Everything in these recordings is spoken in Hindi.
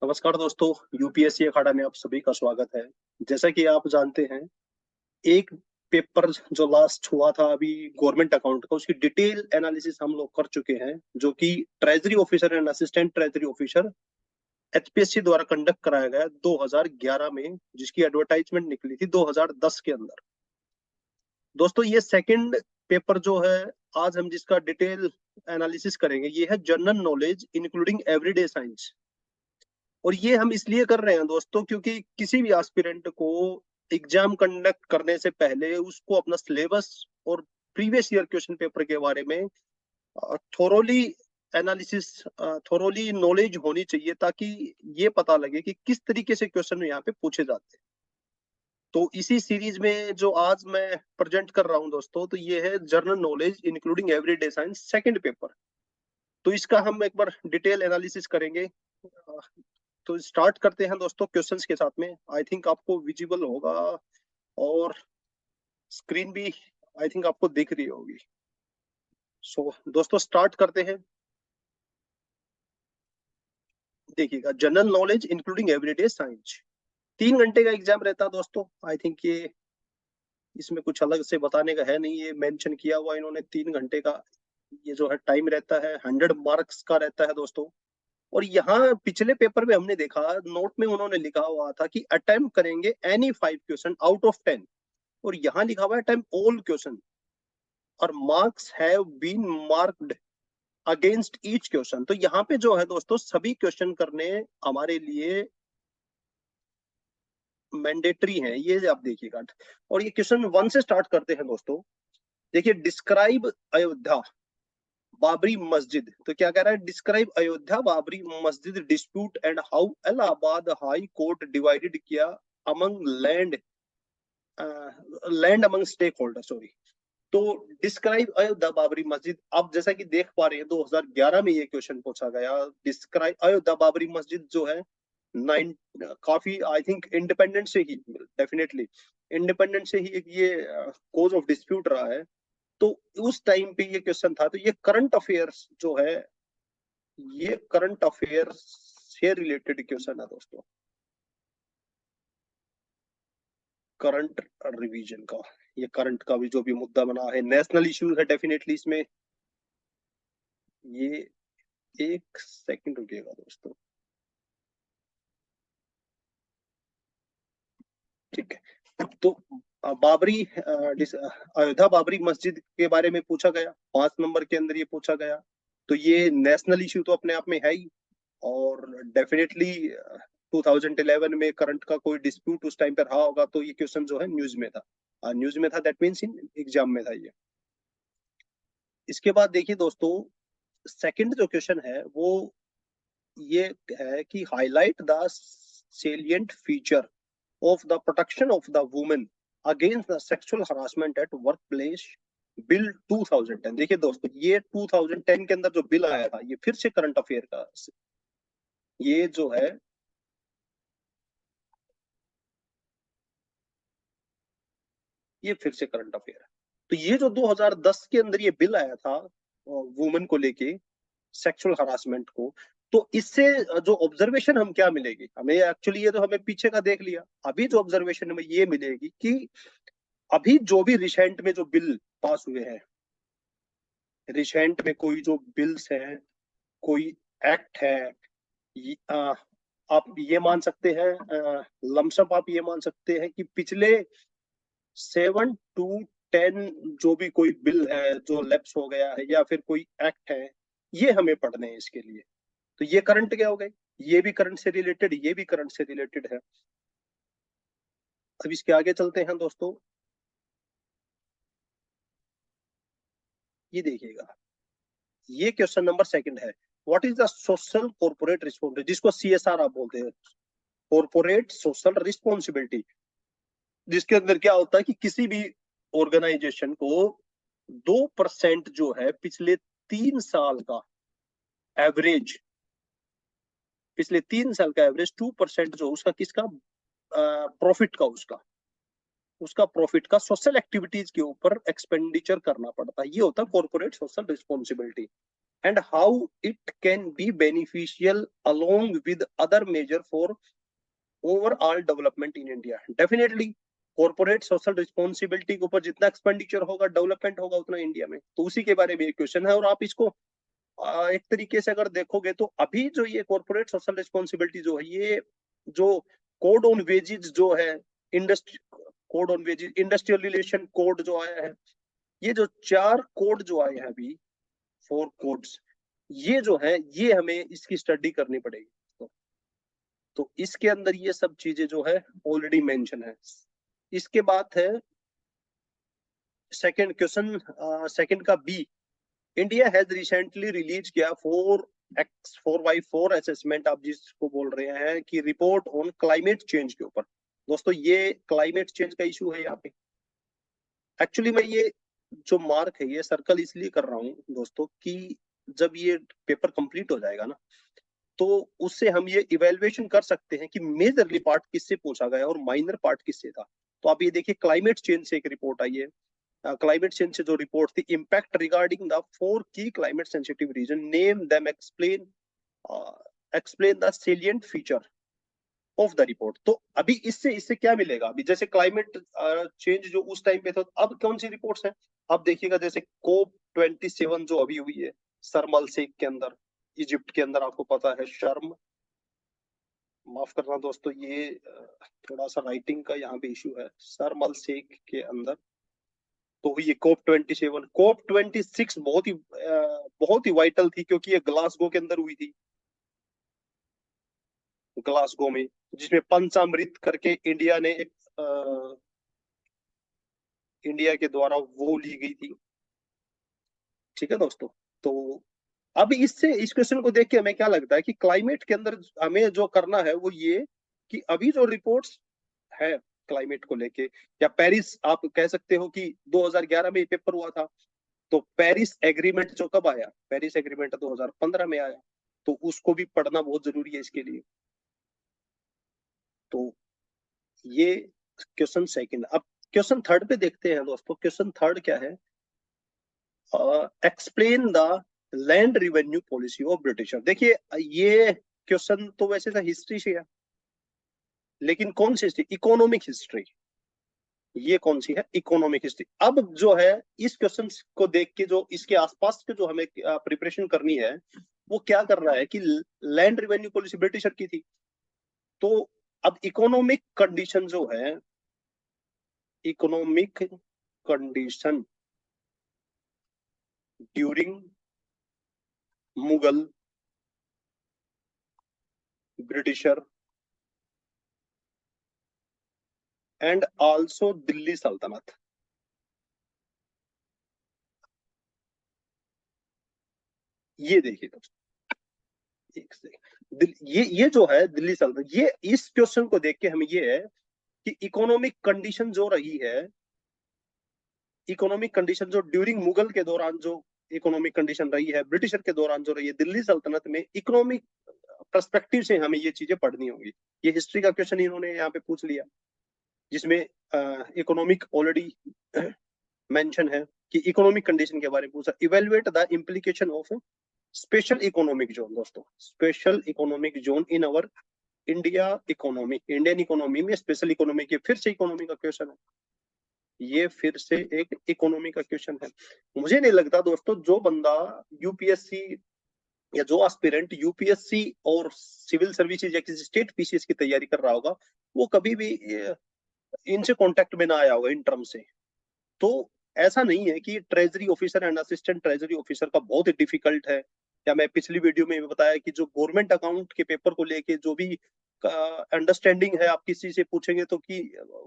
नमस्कार दोस्तों, यूपीएससी अखाड़ा में आप सभी का स्वागत है। जैसा कि आप जानते हैं, एक पेपर जो लास्ट हुआ था अभी गवर्नमेंट अकाउंट का, उसकी डिटेल एनालिसिस हम लोग कर चुके हैं, जो कि treasury officer and assistant treasury officer HPSC द्वारा कंडक्ट कराया गया 2011 में, जिसकी एडवर्टाइजमेंट निकली थी 2010 के अंदर। दोस्तों, ये सेकंड पेपर जो है, आज हम जिसका डिटेल एनालिसिस करेंगे, ये है general knowledge including everyday science. और ये हम इसलिए कर रहे हैं दोस्तों, क्योंकि किसी भी एस्पिरेंट को एग्जाम कंडक्ट करने से पहले उसको अपना सिलेबस और प्रीवियस ईयर क्वेश्चन पेपर के बारे में थोरोली एनालिसिस, थोरोली नॉलेज होनी चाहिए, ताकि ये पता लगे कि किस तरीके से क्वेश्चन यहाँ पे पूछे जाते हैं। तो इसी सीरीज में जो आज मैं प्रेजेंट कर रहा हूँ दोस्तों, तो ये है general knowledge including everyday science second paper. तो इसका हम एक बार डिटेल एनालिसिस करेंगे। तो स्टार्ट करते हैं दोस्तों क्वेश्चंस के साथ में। आई थिंक आपको विजिबल होगा और स्क्रीन भी आई थिंक आपको दिख रही होगी। सो दोस्तों स्टार्ट करते हैं। देखिएगा, general knowledge including everyday science 3 घंटे का एग्जाम रहता है दोस्तों। आई थिंक ये इसमें कुछ अलग से बताने का है नहीं, ये मेंशन किया हुआ इन्होंने 3 घंटे का ये जो है टाइम रहता है। 100 मार्क्स का रहता है दोस्तों। और यहाँ पिछले पेपर में हमने देखा, नोट में उन्होंने लिखा हुआ था कि अटेम्प्ट करेंगे एनी 5 क्वेश्चन आउट ऑफ 10, और यहाँ लिखा हुआ है अटेम्प्ट ऑल क्वेश्चन, और marks have been marked against each question. तो यहाँ पे जो है दोस्तों, सभी क्वेश्चन करने हमारे लिए मैंडेटरी हैं, ये आप देखिएगा। और ये क्वेश्चन 1 से स्टार्ट करते हैं दोस्तों। देखिए, डिस्क्राइब अयोध्या बाबरी मस्जिद। तो क्या कह रहा है? Describe Ayodhya Babri Masjid dispute and how Allahabad high court divided किया among land among stakeholder, sorry. तो डिस्क्राइब अयोध्या बाबरी मस्जिद, आप जैसा कि देख पा रहे हैं 2011 में ये क्वेश्चन पूछा गया। डिस्क्राइब अयोध्या बाबरी मस्जिद जो है, नाइन काफी आई थिंक इंडिपेंडेंट से ही, डेफिनेटली इंडिपेंडेंट से ही एक ये कोज ऑफ डिस्प्यूट रहा है। तो उस टाइम पे ये क्वेश्चन था। तो ये करंट अफेयर्स जो है, ये करंट अफेयर्स से रिलेटेड क्वेश्चन है दोस्तों, करंट रिवीजन का। ये करंट का भी जो भी मुद्दा बना है, नेशनल इश्यूज है डेफिनेटली इसमें। ये एक सेकंड रुकिएगा दोस्तों, ठीक है। तो बाबरी अयोध्या बाबरी मस्जिद के बारे में पूछा गया, 5 नंबर के अंदर ये पूछा गया। तो ये नेशनल इश्यू तो अपने आप में है ही। और डेफिनेटली 2011 में करंट का कोई डिस्प्यूट उस टाइम पर रहा होगा, तो ये क्वेश्चन जो है न्यूज में था। न्यूज में था, दैट मीन्स इन एग्जाम में था ये। इसके बाद देखिए दोस्तों, सेकंड जो क्वेश्चन है वो ये है कि highlight the salient feature of the protection of the women against the sexual harassment at workplace bill 2010। देखिए दोस्तों, ये 2010 के अंदर जो बिल आया था, ये फिर से करंट अफेयर का, ये जो है, ये फिर से करंट अफेयर है। तो ये जो 2010 के अंदर ये बिल आया था वुमेन को लेके, सेक्सुअल हरासमेंट को, तो इससे जो ऑब्जर्वेशन हम क्या मिलेगी हमें, एक्चुअली ये तो हमें पीछे का देख लिया। अभी जो ऑब्जर्वेशन हमें ये मिलेगी कि अभी जो भी रिसेंट में जो बिल पास हुए हैं, रिसेंट में कोई जो बिल्स हैं, कोई एक्ट है, आप ये मान सकते हैं, लमसम आप ये मान सकते हैं कि पिछले 7 to 10 जो भी कोई बिल है जो लैप्स हो गया है, या फिर कोई एक्ट है, ये हमें पढ़ने हैं इसके लिए। तो ये करंट क्या हो गए, ये भी करंट से रिलेटेड, ये भी करंट से रिलेटेड है। अब इसके आगे चलते हैं दोस्तों। ये देखिएगा, ये क्वेश्चन नंबर सेकंड है। What is the social corporate responsibility, जिसको सीएसआर आप बोलते हैं, कॉर्पोरेट सोशल रिस्पॉन्सिबिलिटी, जिसके अंदर क्या होता है कि किसी भी ऑर्गेनाइजेशन को 2% जो है पिछले 3 साल का एवरेज, पिछले 3 साल का एवरेज 2% जो उसका किसका प्रॉफिट का, उसका उसका प्रॉफिट का सोशल एक्टिविटीज के ऊपर एक्सपेंडिचर करना पड़ता है। ये होता है corporate social responsibility. and how it can be beneficial along with other measure for overall development in India. Definitely corporate social responsibility के ऊपर जितना एक्सपेंडिचर होगा, डेवलपमेंट होगा उतना इंडिया में, तो उसी के बारे में ये क्वेश्चन है। और आप इसको एक तरीके से अगर देखोगे तो अभी जो ये कॉर्पोरेट सोशल रिस्पॉन्सिबिलिटी जो है, ये जो कोड ऑन वेजेस जो है, industry code on wages, industrial relation code जो आया है, ये जो 4 कोड जो आए हैं अभी, 4 कोड्स, ये जो है ये हमें इसकी स्टडी करनी पड़ेगी। तो इसके अंदर ये सब चीजें जो है ऑलरेडी मेंशन है। इसके बाद है सेकंड क्वेश्चन, सेकंड का B, India has recently release किया 4x4x4 असेसमेंट, आप जिसको बोल रहे हैं कि रिपोर्ट ऑन क्लाइमेट चेंज के ऊपर। दोस्तों ये क्लाइमेट चेंज का इशू है यहाँ पे। एक्चुअली मैं ये जो मार्क है ये सर्कल इसलिए कर रहा हूँ दोस्तों कि जब ये पेपर कंप्लीट हो जाएगा ना, तो उससे हम ये इवेल्युएशन कर सकते हैं कि मेजरली पार्ट किससे पूछा गया और माइनर पार्ट किससे था। तो आप ये देखिए, क्लाइमेट चेंज से एक रिपोर्ट आई है। क्लाइमेट चेंज से जो रिपोर्ट थी, इम्पैक्ट रिगार्डिंग द 4 की climate sensitive region, name them, explain the salient feature of the report. तो अभी इससे इससे क्या मिलेगा? अभी जैसे क्लाइमेट चेंज जो उस टाइम पे था, अब कौन सी रिपोर्ट्स हैं आप देखिएगा, जैसे COP27 जो अभी हुई है शर्म अल शेख के अंदर, इजिप्ट के अंदर, आपको पता है शर्म, माफ करना दोस्तों ये थोड़ा सा राइटिंग का यहाँ पे इशू है, शर्म अल शेख के अंदर तो हुई है COP27। COP26 बहुत ही वाइटल थी क्योंकि ये ग्लासगो के अंदर हुई थी, ग्लासगो में, जिसमें पंचामृत करके इंडिया ने एक इंडिया के द्वारा वो ली गई थी। ठीक है दोस्तों, तो अब इससे इस क्वेश्चन को देख के हमें क्या लगता है कि क्लाइमेट के अंदर हमें जो करना है वो ये कि अभी जो रिपोर्ट्स है क्लाइमेट को लेके, या पेरिस आप कह सकते हो कि 2011 में ये पेपर हुआ था, तो पेरिस एग्रीमेंट जो कब आया, पेरिस एग्रीमेंट 2015 में आया, तो उसको भी पढ़ना बहुत जरूरी है इसके लिए। तो ये क्वेश्चन सेकंड। अब क्वेश्चन थर्ड पे देखते हैं दोस्तों। क्वेश्चन थर्ड क्या है? Explain the land revenue policy of britisher. देखिए ये क्वेश्चन तो वैसे तो हिस्ट्री से है, लेकिन कौन सी हिस्ट्री? Economic history. ये कौन सी है? Economic history. अब जो है इस क्वेश्चन को देख के जो इसके आसपास के जो हमें प्रिपरेशन करनी है, वो क्या कर रहा है कि लैंड रिवेन्यू पॉलिसी ब्रिटिशर की थी। तो अब इकोनॉमिक कंडीशन जो है, economic condition during Mughal, britisher and also Delhi सल्तनत। ये देखिए दोस्तों, एक से ये जो है दिल्ली सल्तनत, ये इस क्वेश्चन को देख के हमें ये है कि इकोनॉमिक कंडीशन जो रही है, इकोनॉमिक कंडीशन जो ड्यूरिंग मुगल के दौरान जो इकोनॉमिक कंडीशन रही है, ब्रिटिशर के दौरान जो रही है, दिल्ली सल्तनत में, इकोनॉमिक पर्सपेक्टिव से हमें ये चीजें पढ़नी होंगी। ये हिस्ट्री का क्वेश्चन इन्होंने यहाँ पे पूछ लिया, जिसमें इकोनॉमिक ऑलरेडी मेंशन है कि इकोनॉमिक कंडीशन के बारे में पूछा। Evaluate the implication of special economic zone. दोस्तों special economic zone in our India economy, Indian economy में स्पेशल इकोनॉमी के, फिर से इकोनॉमी का क्वेश्चन है, ये फिर से एक इकोनॉमी का क्वेश्चन है। मुझे नहीं लगता दोस्तों जो बंदा यूपीएससी या जो एस्पिरेंट यूपीएससी और सिविल सर्विसेज या किसी स्टेट पीसीएस की तैयारी कर रहा होगा, वो कभी भी इनसे कांटेक्ट में ना आया होगा इन टर्म से। तो ऐसा नहीं है कि treasury officer and assistant treasury officer का बहुत ही डिफिकल्ट है, या मैं पिछली वीडियो में बताया कि जो गवर्नमेंट अकाउंट के पेपर को लेके जो भी अंडरस्टैंडिंग है, आप किसी से पूछेंगे तो कि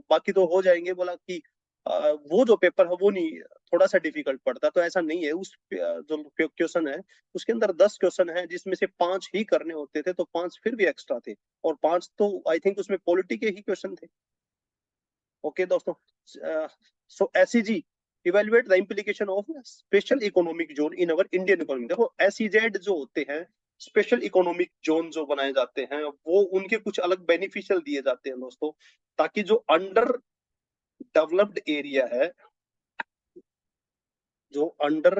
बाकी तो हो जाएंगे, बोला कि वो जो पेपर है वो नहीं, थोड़ा सा डिफिकल्ट पड़ता। तो ऐसा नहीं है। उस जो क्वेश्चन है उसके अंदर 10 क्वेश्चन है, जिसमें से 5 ही करने होते थे, तो 5 फिर भी एक्स्ट्रा थे, और 5 तो आई थिंक उसमें पॉलिटी के ही क्वेश्चन थे। ओके दोस्तों, so SEZ evaluate the implication of special economic zone in our Indian economy. देखो एसईजेड जो होते हैं, स्पेशल इकोनॉमिक जोन जो बनाए जाते हैं, वो उनके कुछ अलग बेनिफिशियल दिए जाते हैं दोस्तों, ताकि जो अंडर डेवलप्ड एरिया है, जो अंडर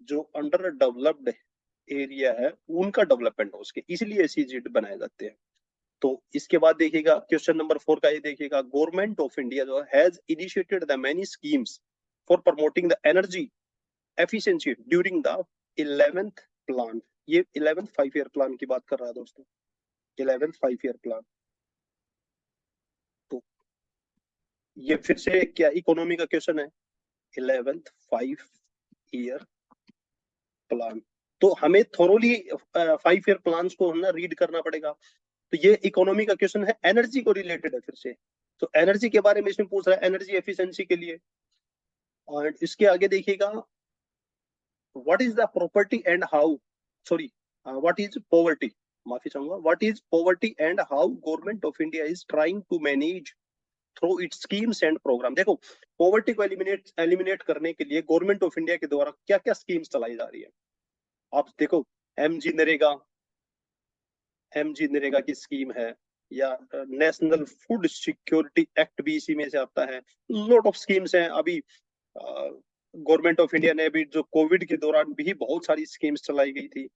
जो अंडर डेवलप्ड एरिया है उनका डेवलपमेंट हो उसके, इसलिए SEZ बनाए जाते हैं। तो इसके बाद देखिएगा क्वेश्चन नंबर 4 का, ये देखिएगा गवर्नमेंट ऑफ इंडिया जो has initiated the many schemes for promoting the energy efficiency during the 11th plan. ये 11th 5 ईयर प्लान की बात कर रहा है दोस्तों, 11th 5 ईयर प्लान। तो ये फिर से क्या इकोनॉमी का क्वेश्चन है, 11th 5 ईयर प्लान। तो हमें थोरोली 5 ईयर प्लान्स को ना रीड करना पड़ेगा। तो ये इकोनॉमी का क्वेश्चन है, एनर्जी को रिलेटेड है फिर से। तो एनर्जी के बारे में इसमें पूछ रहा है, एनर्जी एफिशिएंसी के लिए। और इसके आगे देखिएगा, what is the property and how, sorry what is poverty, माफी चाहूंगा, what is poverty and how government of India is trying to manage through its schemes and programme. देखो, पॉवर्टी को एलिमिनेट करने के लिए गवर्नमेंट ऑफ इंडिया के द्वारा क्या क्या स्कीम्स चलाई जा रही है। आप देखो, एमजी नरेगा, एमजी नरेगा की स्कीम है, या नेशनल फूड सिक्योरिटी एक्ट भी इसी में से आता है। लॉट ऑफ स्कीम्स हैं। अभी गवर्नमेंट ऑफ इंडिया ने अभी जो कोविड के दौरान भी बहुत सारी स्कीम्स चलाई गई थी,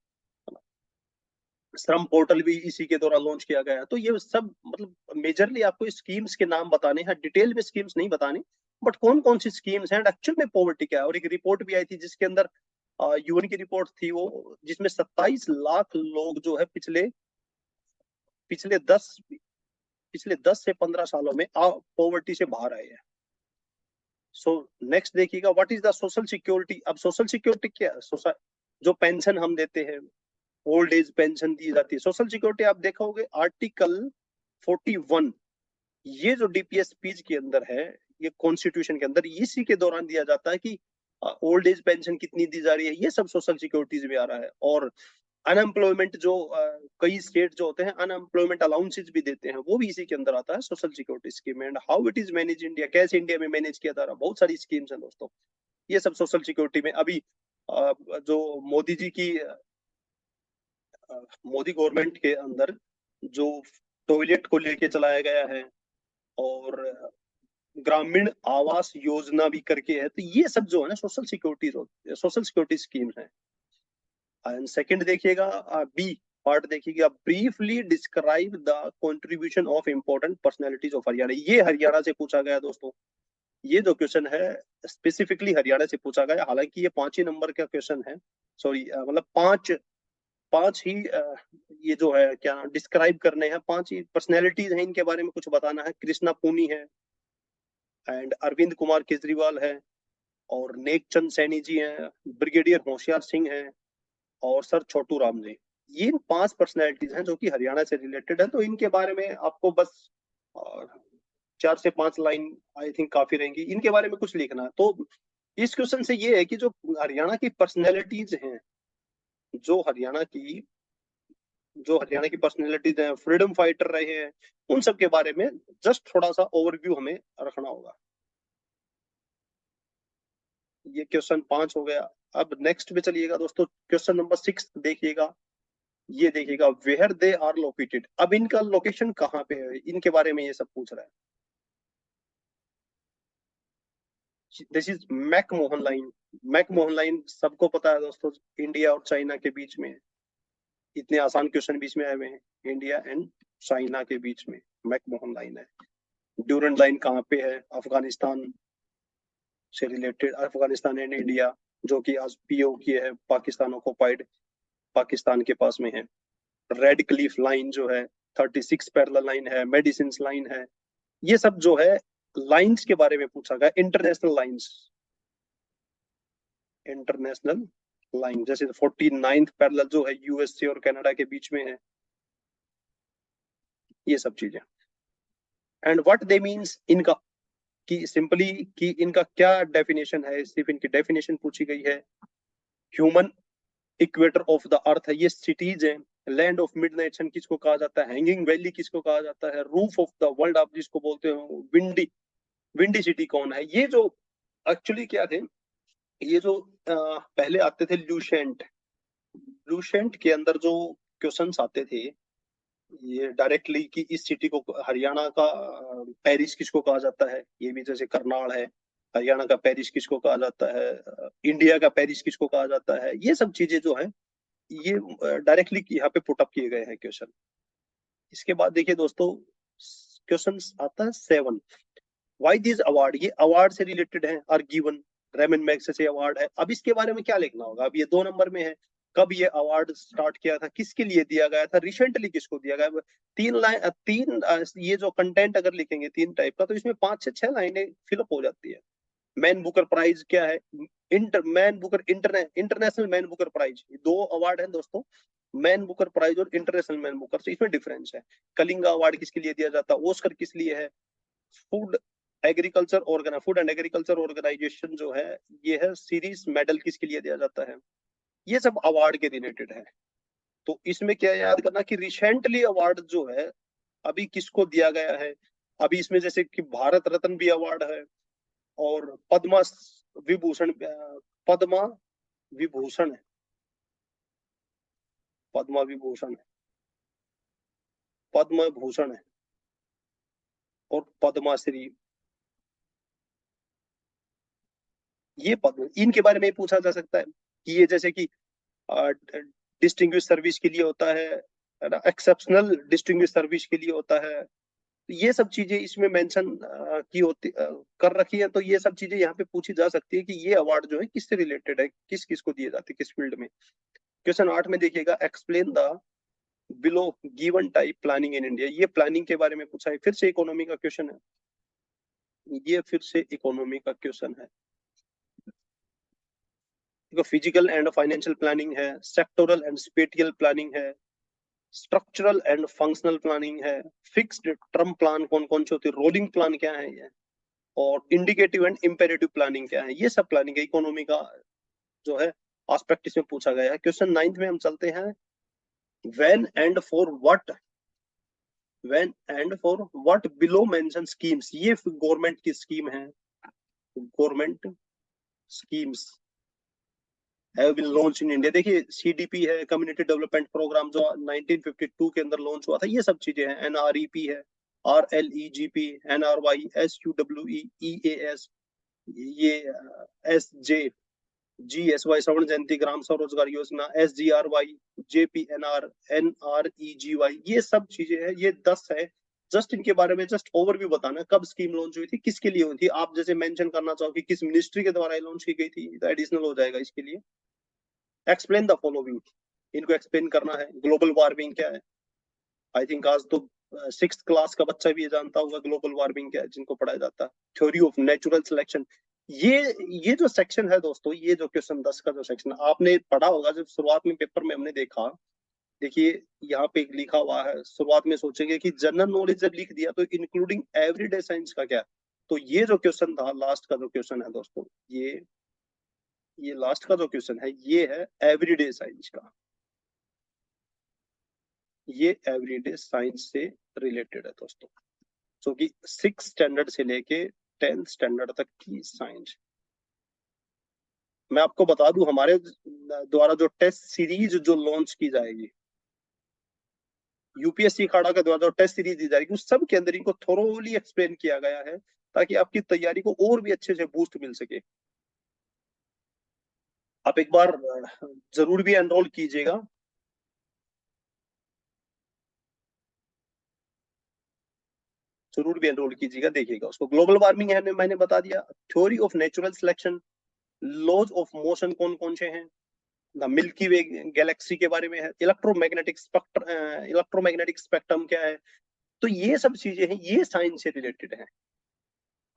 श्रम पोर्टल भी इसी के दौरान लॉन्च किया गया। तो ये सब मतलब मेजरली आपको स्कीम्स के नाम बताने हैं, डिटेल में स्कीम्स नहीं बताने, बट कौन कौन सी स्कीम्स हैं, एक्चुअल में पॉवर्टी क्या है। और एक रिपोर्ट भी आई थी जिसके अंदर यूएन की रिपोर्ट थी वो, जिसमें 27 लाख लोग जो है पिछले पिछले 10 पिछले 10 से 15 सालों में पॉवर्टी से बाहर आए हैं। सो नेक्स्ट देखिएगा, what is the social security. अब सोशल सिक्योरिटी क्या है, जो पेंशन हम देते हैं, ओल्ड एज पेंशन दी जाती है, सोशल सिक्योरिटी। आप देखोगे आर्टिकल 41, ये जो डीपीएसपीज के अंदर है, ये कॉन्स्टिट्यूशन के अंदर इसी के दौरान दिया जाता है कि ओल्ड एज पेंशन कितनी दी जा रही है, ये सब सोशल सिक्योरिटीज में आ रहा है। और अनएम्प्लॉयमेंट जो कई स्टेट जो होते हैं अनएम्प्लॉयमेंट अलाउंसेज भी देते हैं, वो भी इसी के अंदर आता है, social security scheme. And how it is manage India, कैसे इंडिया में मैनेज किया जा रहा है, बहुत सारी स्कीम्स हैं दोस्तों, ये सब सोशल सिक्योरिटी में। अभी जो मोदी जी की मोदी गवर्नमेंट के अंदर जो टॉयलेट को लेके चलाया गया है, और ग्रामीण आवास योजना भी करके है, तो ये सब जो है ना social security, social security schemes हैं। एंड सेकंड देखिएगा, बी पार्ट देखिएगा, briefly describe the contribution of important personalities of Haryana. ये हरियाणा से पूछा गया दोस्तों, ये जो क्वेश्चन है स्पेसिफिकली हरियाणा से पूछा गया। हालांकि ये 5 ही नंबर का क्वेश्चन है, सॉरी मतलब पांच पांच ही ये जो है क्या डिस्क्राइब करने हैं, 5 ही पर्सनैलिटीज हैं, इनके बारे में कुछ बताना है। कृष्णा पूनी है, एंड अरविंद कुमार केजरीवाल है, और नेकचंद सैनी जी हैं, ब्रिगेडियर होशियार सिंह हैं, और सर छोटू राम जी। ये 5 पर्सनैलिटीज हैं जो कि हरियाणा से रिलेटेड है। तो इनके बारे में आपको बस 4 से 5 लाइन आई थिंक काफी रहेंगी, इनके बारे में कुछ लिखना है। तो इस क्वेश्चन से ये है कि जो हरियाणा की पर्सनैलिटीज हैं, जो हरियाणा की पर्सनैलिटीज हैं, फ्रीडम फाइटर रहे हैं, उन सब के बारे में जस्ट थोड़ा सा ओवरव्यू हमें रखना होगा। ये क्वेश्चन 5 हो गया। अब नेक्स्ट पे चलिएगा दोस्तों, क्वेश्चन नंबर 6 देखिएगा। ये देखिएगा, वेयर दे आर लोकेटेड। अब इनका लोकेशन कहाँ पे है, इनके बारे में ये सब पूछ रहा है। This is McMahon line. McMahon line सबको पता है दोस्तों, इंडिया और चाइना के बीच में। इतने आसान क्वेश्चन बीच में आए हुए हैं, इंडिया एंड चाइना के बीच में मैकमोहन लाइन है। ड्यूरेंट लाइन कहाँ पे है, अफगानिस्तान से रिलेटेड, अफगानिस्तान एंड इंडिया, जो कि आज पीओ की है, पाकिस्तान ऑक्युपाइड, पाकिस्तान के पास में है। रेड क्लिफ लाइन जो है, 36 पैरेलल लाइन है, मेडिसिन लाइन है। ये सब जो है लाइंस के बारे में पूछा गया, इंटरनेशनल लाइंस, इंटरनेशनल लाइन। जैसे 49th पैरेलल जो है यूएसए और कनाडा के बीच में है, ये सब चीजें। एंड व्हाट दे मीन्स, इनका कि सिंपली कि इनका क्या डेफिनेशन है, सिर्फ इनकी डेफिनेशन पूछी गई है। Human equator of the earth है, ये सिटीज है। लैंड ऑफ मिडनाइट सन किसको कहा जाता है, हैंगिंग वैली किसको कहा जाता है, रूफ ऑफ द वर्ल्ड आप जिसको बोलते हो, विंडी विंडी सिटी कौन है। ये जो एक्चुअली क्या थे, ये जो पहले आते थे लूसेंट, लूसेंट के अंदर जो क्वेश्चंस आते थे, ये डायरेक्टली कि इस सिटी को, हरियाणा का पेरिस किसको कहा जाता है, ये भी जैसे करनाल है, हरियाणा का पेरिस किसको कहा जाता है, इंडिया का पेरिस किसको कहा जाता है, ये सब चीजें जो है ये डायरेक्टली यहाँ पे पुट अप किए गए हैं क्वेश्चन। इसके बाद देखिए दोस्तों, क्वेश्चन आता है 7, व्हाई दिस अवार्ड, ये अवार्ड से रिलेटेड है, are given, Ramon Magsaysay award है। अब इसके बारे में क्या लिखना होगा, अब ये 2 नंबर में है, कब ये अवार्ड स्टार्ट किया था, किसके लिए दिया गया था, रिसेंटली किसको दिया गया। 3 लाइन, ये जो कंटेंट अगर लिखेंगे 3 टाइप का, तो इसमें 5 से 6 लाइनें फिलअप हो जाती है। मैन बुकर प्राइज क्या है, Man Booker International Man Booker prize, 2 award है दोस्तों, मैन बुकर प्राइज और इंटरनेशनल मैन बुकर, तो इसमें डिफरेंस है। कलिंगा अवार्ड किसके लिए दिया जाता है, ऑस्कर किस लिए है, food food and agriculture organisation जो है ये है, सीरीज मेडल किसके लिए दिया जाता है, ये सब अवार्ड के रिलेटेड है। तो इसमें क्या याद करना कि रिसेंटली अवार्ड जो है अभी किसको दिया गया है। अभी इसमें जैसे कि भारत रत्न भी अवार्ड है, और विभूषण पद्मा विभूषण है, पद्मा विभूषण है, पद्म भूषण है, और पद्माश्री, ये पद्म, इनके बारे में पूछा जा सकता है कि ये जैसे कि डिस्टिंग्विश सर्विस के लिए होता है ना, एक्सेप्शनल डिस्टिंग्विश सर्विस के लिए होता है, तो ये सब चीजें इसमें मेंशन की होती कर रखी है। तो ये सब चीजें यहाँ पे पूछी जा सकती है कि ये अवार्ड जो है किससे रिलेटेड है, किस किस को दिए जाते हैं, किस फील्ड में। क्वेश्चन 8 में देखिएगा, explain the below given type planning in India, ये प्लानिंग के बारे में पूछा है, फिर से इकोनॉमी का क्वेश्चन है, ये फिर से इकोनॉमी का क्वेश्चन है। देखो, फिजिकल एंड फाइनेंशियल प्लानिंग है, सेक्टोरल एंड स्पेटियल प्लानिंग है, स्ट्रक्चरल एंड फंक्शनल प्लानिंग है, फिक्स्ड टर्म प्लान कौन कौन से होते हैं, रोलिंग प्लान क्या है ये, और इंडिकेटिव एंड इम्पेरेटिव प्लानिंग क्या है, ये सब प्लानिंग है इकोनॉमी का जो है एस्पेक्ट इसमें पूछा गया है। क्वेश्चन 9 में हम चलते हैं, when and for what, when and for what below mention schemes, ये गवर्नमेंट की स्कीम है, government schemes have been launch in India. देखिए सीडीपी है, कम्युनिटी डेवलपमेंट प्रोग्राम जो 1952 के अंदर लॉन्च हुआ था, ये सब चीजें हैं, एनआरईपी है, आरएलईजीपी, एनआरवाई, एसयूडब्ल्यूई, ईएएस, ये एसजे, GSY श्रवण जयंती ग्राम स्वरोजगार योजना, SGRY, JPNR, NREGY, ये सब चीजें हैं, ये 10 है। जस्ट इनके बारे में जस्ट ओवरव्यू बताना, कब स्कीम लॉन्च हुई थी, किसके लिए हुई थी, आप जैसे मेंशन करना चाहो कि किस मिनिस्ट्री के द्वारा लॉन्च की गई थी, तो एडिशनल हो जाएगा इसके लिए। एक्सप्लेन द फॉलोइंग, इनको एक्सप्लेन करना है। ग्लोबल वार्मिंग क्या है, आई थिंक आज तो 6th क्लास का बच्चा भी ये जानता होगा ग्लोबल वार्मिंग क्या है, जिनको पढ़ाया जाता है। थ्योरी ऑफ नेचुरल सिलेक्शन, ये ये जो सेक्शन है दोस्तों, ये जो क्वेश्चन 10 का जो सेक्शन आपने पढ़ा होगा जब शुरुआत में पेपर में हमने देखा, देखिए यहाँ पे लिखा हुआ है, शुरुआत में सोचेंगे कि जनरल नॉलेज जब लिख दिया तो इंक्लूडिंग एवरीडे साइंस का क्या, तो ये जो क्वेश्चन था, लास्ट का जो क्वेश्चन है दोस्तों, ये लास्ट का जो क्वेश्चन है ये है एवरीडे साइंस का, ये एवरीडे साइंस से रिलेटेड है दोस्तों, जो कि 6th स्टैंडर्ड से लेके 10th स्टैंडर्ड तक की साइंस। मैं आपको बता दूं, हमारे द्वारा जो टेस्ट सीरीज जो लॉन्च की जाएगी, यूपीएससी खाड़ा के द्वारा जो टेस्ट सीरीज दी जाएगी, उस सब के अंदर इनको थोरोली एक्सप्लेन किया गया है, ताकि आपकी तैयारी को और भी अच्छे से बूस्ट मिल सके। आप एक बार जरूर भी एनरोल कीजिएगा। जरूर भी एनरोल कीजिएगा, देखिएगा उसको। ग्लोबल वार्मिंग है, मैंने बता दिया। Theory of natural selection, laws of motion कौन कौन से हैं, मिल्की वे गैलेक्सी के बारे में है, इलेक्ट्रोमैग्नेटिक स्पेक्ट्रम क्या है, तो ये सब चीजें हैं, ये साइंस से रिलेटेड है।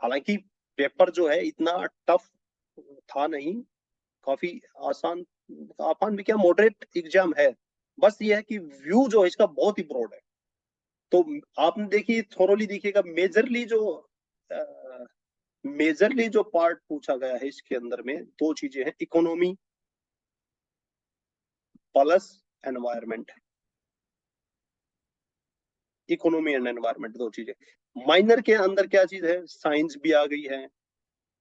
हालांकि पेपर जो है इतना टफ था नहीं, काफी आसान, आसान भी क्या, मॉडरेट एग्जाम है। बस ये है कि व्यू जो है इसका बहुत ही ब्रॉड है। तो आपने देखिए, थोरोली देखिएगा, मेजरली जो पार्ट पूछा गया है इसके अंदर में 2 चीजें हैं, economy plus environment, economy and environment 2 चीजें। माइनर के अंदर क्या चीज है, साइंस भी आ गई है,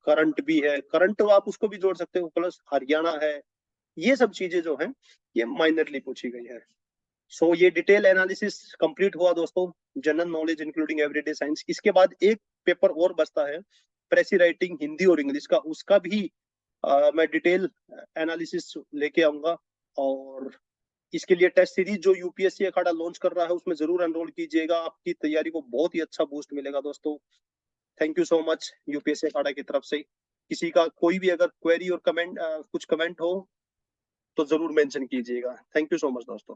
करंट भी है, करंट तो आप उसको भी जोड़ सकते हो, प्लस हरियाणा है, ये सब चीजें जो है ये माइनरली पूछी गई है। सो ये डिटेल एनालिसिस कंप्लीट हुआ दोस्तों, general knowledge including everyday science. इसके बाद एक पेपर और बचता है, प्रेसी राइटिंग हिंदी और इंग्लिश का, उसका भी मैं डिटेल एनालिसिस लेके आऊंगा। और इसके लिए टेस्ट सीरीज जो यूपीएससी अखाड़ा लॉन्च कर रहा है उसमें जरूर एनरोल कीजिएगा, आपकी तैयारी को बहुत ही अच्छा बूस्ट मिलेगा दोस्तों। Thank you so much UPSC Akhada की तरफ से। किसी का कोई भी अगर क्वेरी और कमेंट कुछ कमेंट हो तो जरूर मेंशन कीजिएगा। थैंक यू सो मच दोस्तों।